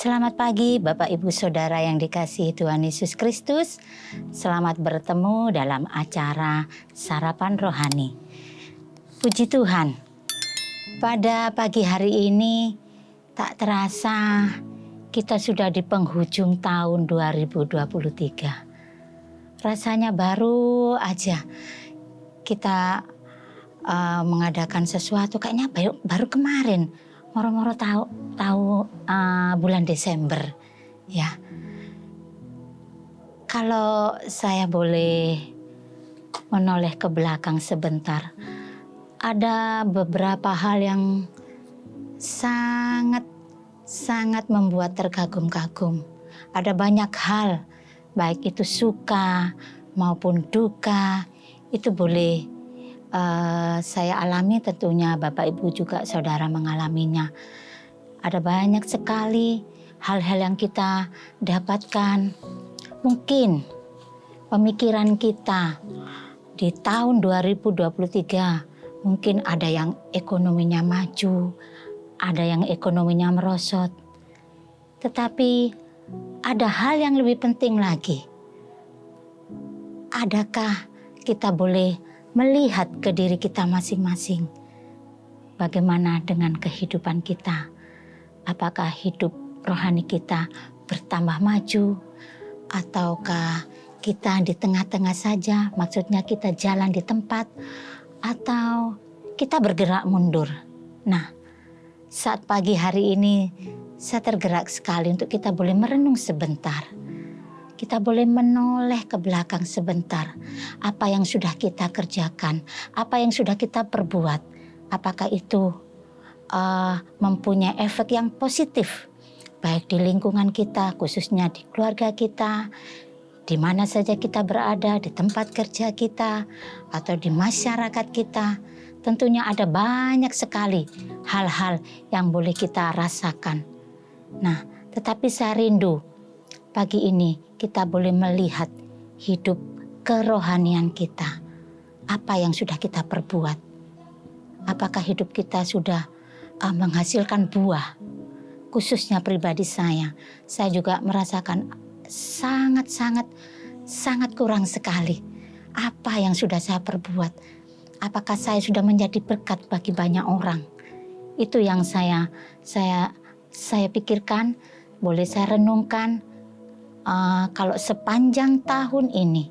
Selamat pagi Bapak Ibu Saudara yang dikasihi Tuhan Yesus Kristus. Selamat bertemu dalam acara Sarapan Rohani. Puji Tuhan, pada pagi hari ini tak terasa kita sudah di penghujung tahun 2023. Rasanya baru aja kita mengadakan sesuatu, kayaknya baru kemarin. Moro-moro tahu bulan Desember ya. Kalau saya boleh menoleh ke belakang sebentar, ada beberapa hal yang sangat membuat terkagum-kagum. Ada banyak hal, baik itu suka maupun duka, itu boleh saya alami, tentunya Bapak Ibu juga saudara mengalaminya. Ada banyak sekali hal-hal yang kita dapatkan. Mungkin pemikiran kita di tahun 2023 mungkin ada yang ekonominya maju, ada yang ekonominya merosot. Tetapi ada hal yang lebih penting lagi. Adakah kita boleh melihat ke diri kita masing-masing? Bagaimana dengan kehidupan kita? Apakah hidup rohani kita bertambah maju? Ataukah kita di tengah-tengah saja? Maksudnya kita jalan di tempat? Atau kita bergerak mundur? Nah, saat pagi hari ini saya tergerak sekali untuk kita boleh merenung sebentar. Kita boleh menoleh ke belakang sebentar. Apa yang sudah kita kerjakan, apa yang sudah kita perbuat, apakah itu mempunyai efek yang positif, baik di lingkungan kita, khususnya di keluarga kita, di mana saja kita berada, di tempat kerja kita, atau di masyarakat kita. Tentunya ada banyak sekali hal-hal yang boleh kita rasakan. Nah, tetapi saya rindu pagi ini kita boleh melihat hidup kerohanian kita. Apa yang sudah kita perbuat? Apakah hidup kita sudah menghasilkan buah? Khususnya pribadi saya juga merasakan sangat kurang sekali. Apa yang sudah saya perbuat? Apakah saya sudah menjadi berkat bagi banyak orang? Itu yang saya pikirkan, boleh saya renungkan. Kalau sepanjang tahun ini,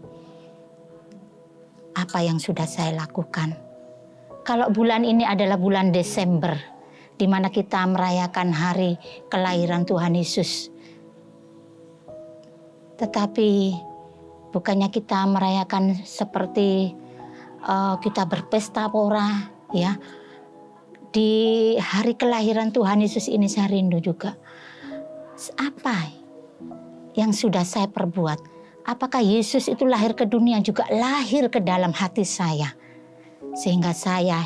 apa yang sudah saya lakukan? Kalau bulan ini adalah bulan Desember, di mana kita merayakan hari kelahiran Tuhan Yesus. Tetapi bukannya kita merayakan seperti kita berpesta pora, ya. Di hari kelahiran Tuhan Yesus ini saya rindu juga. Apa yang sudah saya perbuat? Apakah Yesus itu lahir ke dunia juga lahir ke dalam hati saya? Sehingga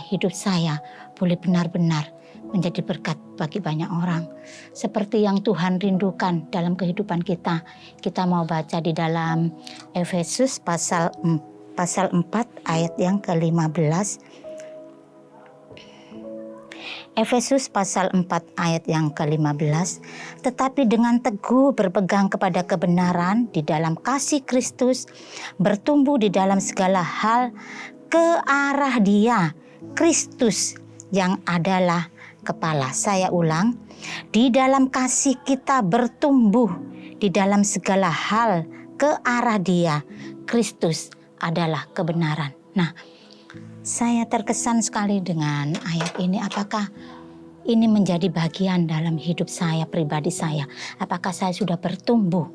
hidup saya boleh benar-benar menjadi berkat bagi banyak orang. Seperti yang Tuhan rindukan dalam kehidupan kita. Kita mau baca di dalam Efesus pasal 4 ayat yang ke-15. Efesus pasal 4 ayat yang ke-15, tetapi dengan teguh berpegang kepada kebenaran di dalam kasih Kristus, bertumbuh di dalam segala hal ke arah Dia, Kristus yang adalah kepala. Saya ulang, di dalam kasih kita bertumbuh di dalam segala hal ke arah Dia, Kristus adalah kebenaran. Nah, saya terkesan sekali dengan ayat ini. Apakah ini menjadi bagian dalam hidup saya, pribadi saya? Apakah saya sudah bertumbuh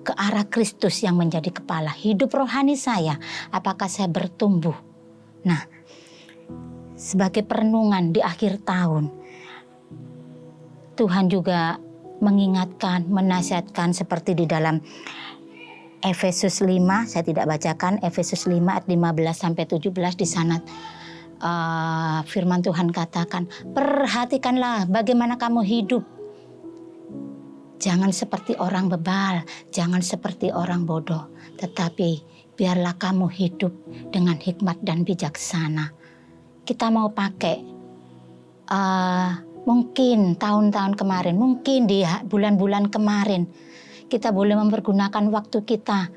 ke arah Kristus yang menjadi kepala? Hidup rohani saya, apakah saya bertumbuh? Nah, sebagai perenungan di akhir tahun, Tuhan juga mengingatkan, menasihatkan seperti di dalam Efesus 5, saya tidak bacakan, Efesus 5 ayat 15-17 di sana firman Tuhan katakan, perhatikanlah bagaimana kamu hidup. Jangan seperti orang bebal, jangan seperti orang bodoh, tetapi biarlah kamu hidup dengan hikmat dan bijaksana. Kita mau pakai Mungkin tahun-tahun kemarin, mungkin di bulan-bulan kemarin, kita boleh mempergunakan waktu kita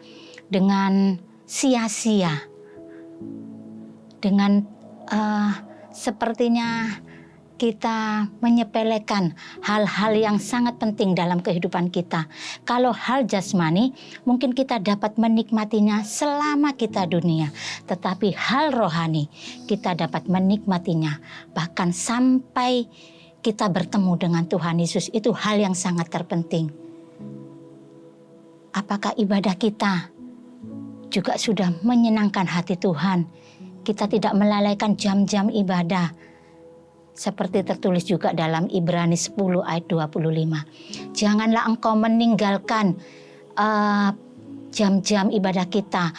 dengan sia-sia. Dengan sepertinya kita menyepelekan hal-hal yang sangat penting dalam kehidupan kita. Kalau hal jasmani, mungkin kita dapat menikmatinya selama kita dunia. Tetapi hal rohani, kita dapat menikmatinya bahkan sampai kita bertemu dengan Tuhan Yesus. Itu hal yang sangat terpenting. Apakah ibadah kita juga sudah menyenangkan hati Tuhan? Kita tidak melalaikan jam-jam ibadah. Seperti tertulis juga dalam Ibrani 10 ayat 25. Janganlah engkau meninggalkan jam-jam ibadah kita.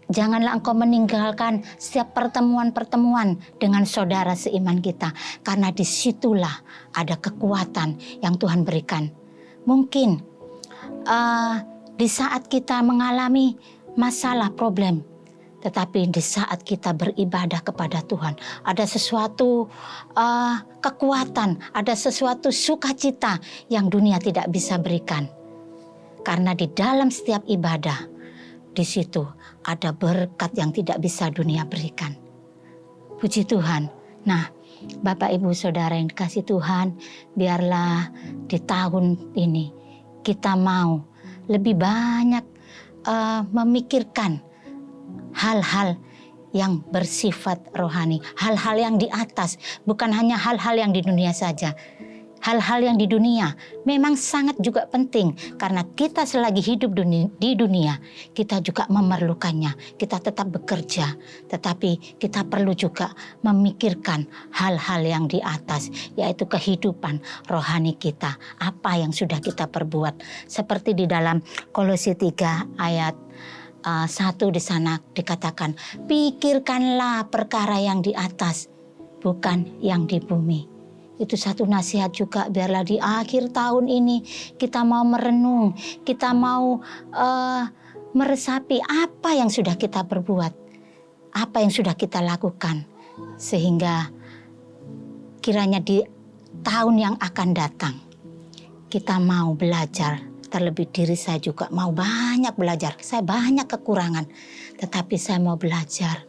Janganlah engkau meninggalkan setiap pertemuan-pertemuan dengan saudara seiman kita. Karena disitulah ada kekuatan yang Tuhan berikan. Mungkin di saat kita mengalami masalah, problem, tetapi di saat kita beribadah kepada Tuhan, ada sesuatu kekuatan, ada sesuatu sukacita yang dunia tidak bisa berikan. Karena di dalam setiap ibadah, di situ ada berkat yang tidak bisa dunia berikan. Puji Tuhan. Nah, Bapak Ibu Saudara yang dikasihi Tuhan, biarlah di tahun ini kita mau lebih banyak memikirkan hal-hal yang bersifat rohani, hal-hal yang di atas, bukan hanya hal-hal yang di dunia saja. Hal-hal yang di dunia memang sangat juga penting karena kita selagi hidup di dunia, kita juga memerlukannya. Kita tetap bekerja, tetapi kita perlu juga memikirkan hal-hal yang di atas, yaitu kehidupan rohani kita. Apa yang sudah kita perbuat. Seperti di dalam Kolose 3 ayat 1 di sana dikatakan, pikirkanlah perkara yang di atas, bukan yang di bumi. Itu satu nasihat juga, biarlah di akhir tahun ini kita mau merenung, kita mau meresapi apa yang sudah kita perbuat, apa yang sudah kita lakukan. Sehingga kiranya di tahun yang akan datang, kita mau belajar. Terlebih diri saya juga mau banyak belajar. Saya banyak kekurangan, tetapi saya mau belajar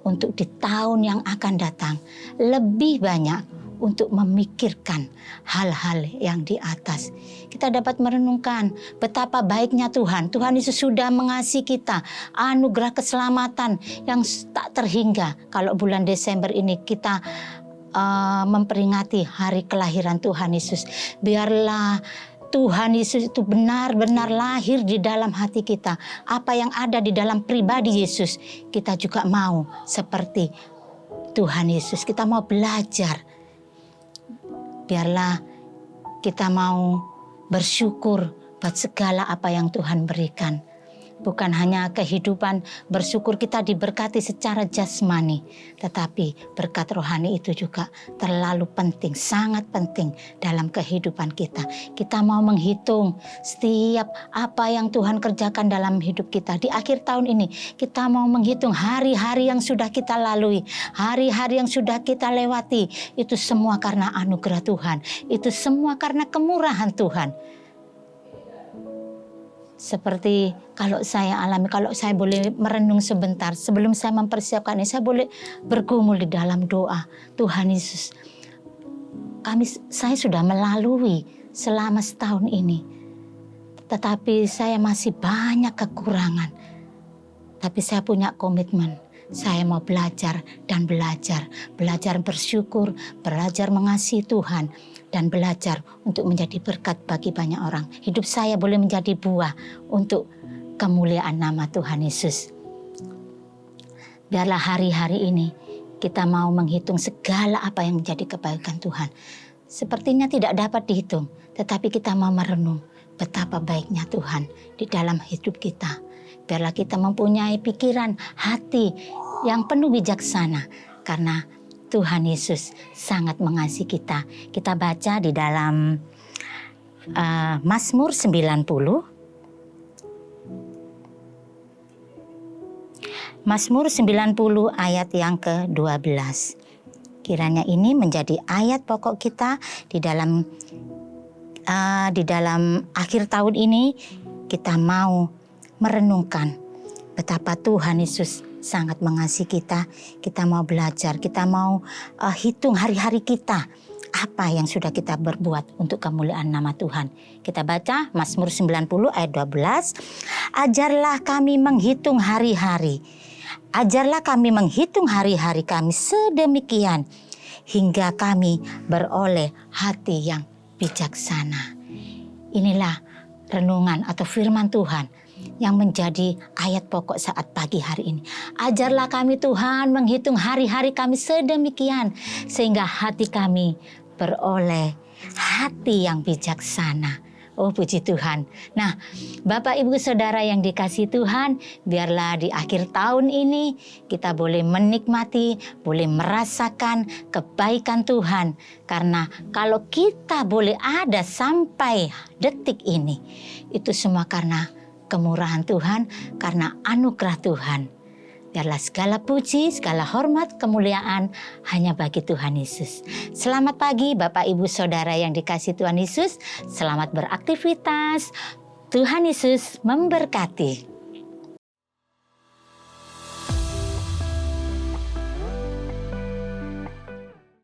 untuk di tahun yang akan datang lebih banyak untuk memikirkan hal-hal yang di atas. Kita dapat merenungkan betapa baiknya Tuhan. Tuhan Yesus sudah mengasihi kita, anugerah keselamatan yang tak terhingga. Kalau bulan Desember ini kita memperingati hari kelahiran Tuhan Yesus, biarlah Tuhan Yesus itu benar-benar lahir di dalam hati kita. Apa yang ada di dalam pribadi Yesus, kita juga mau seperti Tuhan Yesus. Kita mau belajar. Biarlah kita mau bersyukur buat segala apa yang Tuhan berikan. Bukan hanya kehidupan bersyukur kita diberkati secara jasmani, tetapi berkat rohani itu juga terlalu penting, sangat penting dalam kehidupan kita. Kita mau menghitung setiap apa yang Tuhan kerjakan dalam hidup kita. Di akhir tahun ini kita mau menghitung hari-hari yang sudah kita lalui, hari-hari yang sudah kita lewati. Itu semua karena anugerah Tuhan, itu semua karena kemurahan Tuhan. Seperti kalau saya alami, kalau saya boleh merenung sebentar sebelum saya mempersiapkan ini, saya boleh bergumul di dalam doa. Tuhan Yesus, saya sudah melalui selama setahun ini, tetapi saya masih banyak kekurangan. Tapi saya punya komitmen, saya mau belajar dan belajar bersyukur, belajar mengasihi Tuhan, dan belajar untuk menjadi berkat bagi banyak orang. Hidup saya boleh menjadi buah untuk kemuliaan nama Tuhan Yesus. Biarlah hari-hari ini kita mau menghitung segala apa yang menjadi kebaikan Tuhan. Sepertinya tidak dapat dihitung, tetapi kita mau merenung betapa baiknya Tuhan di dalam hidup kita. Biarlah kita mempunyai pikiran, hati yang penuh bijaksana, karena Tuhan Yesus sangat mengasihi kita. Kita baca di dalam Mazmur 90. Mazmur 90 ayat yang ke-12. Kiranya ini menjadi ayat pokok kita di dalam akhir tahun ini. Kita mau merenungkan betapa Tuhan Yesus sangat mengasihi kita. Kita mau belajar, kita mau hitung hari-hari kita. Apa yang sudah kita berbuat untuk kemuliaan nama Tuhan. Kita baca Mazmur 90 ayat 12. Ajarlah kami menghitung hari-hari. Ajarlah kami menghitung hari-hari kami sedemikian hingga kami beroleh hati yang bijaksana. Inilah renungan atau firman Tuhan yang menjadi ayat pokok saat pagi hari ini. Ajarlah kami Tuhan menghitung hari-hari kami sedemikian sehingga hati kami beroleh hati yang bijaksana. Oh puji Tuhan. Nah Bapak Ibu Saudara yang dikasihi Tuhan, biarlah di akhir tahun ini kita boleh menikmati, boleh merasakan kebaikan Tuhan. Karena kalau kita boleh ada sampai detik ini, itu semua karena kemurahan Tuhan, karena anugerah Tuhan. Biarlah segala puji, segala hormat, kemuliaan hanya bagi Tuhan Yesus. Selamat pagi Bapak Ibu Saudara yang dikasihi Tuhan Yesus. Selamat beraktivitas. Tuhan Yesus memberkati.